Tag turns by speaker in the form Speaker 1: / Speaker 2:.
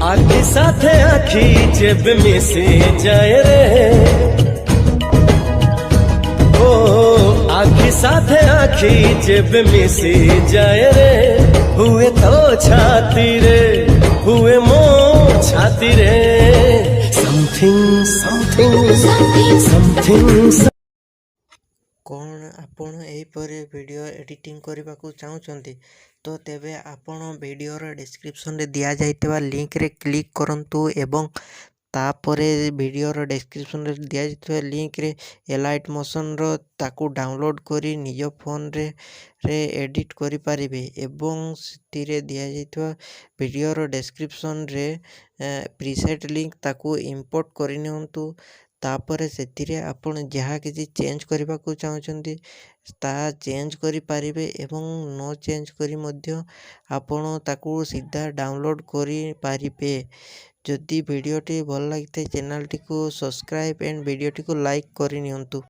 Speaker 1: आखि साथे आखि जेब मिसे जाए रे ओ आखि साथे आखि जेब मिसे जाए रे हुए तो छाती रे हुए मो छाती रे समथिंग समथिंग समथिंग
Speaker 2: कौन आपण एहीपरि वीडियो एडिटिंग करने को चाहते तो तेबे आपण वीडियोर डिस्क्रिप्शन रे दिया जाइतबा लिंक रे क्लिक करंतु एवं तापरे वीडियोर डिस्क्रिप्शन रे दिया जाइतबा लिंक रे एलाइट मोशन रो ताकू डाउनलोड करी निज फोन रे एडिट करि पारिबे एवं सितिरे दिया जाइतबा वीडियोर डिस्क्रिप्शन रे प्रीसेट लिंक ताकू इंपोर्ट करि नियंतु तापर से आपण जहाँ किसी चेंज करने को चाहते ता चेंज करि पारिबे एवं नो चेंज करी मध्य आपण ताकू सीधा डाउनलोड करि पारिबे। जदि वीडियोटी भल लगी चैनल टी को सब्सक्राइब एंड वीडियोटी को लाइक करि नियंतु।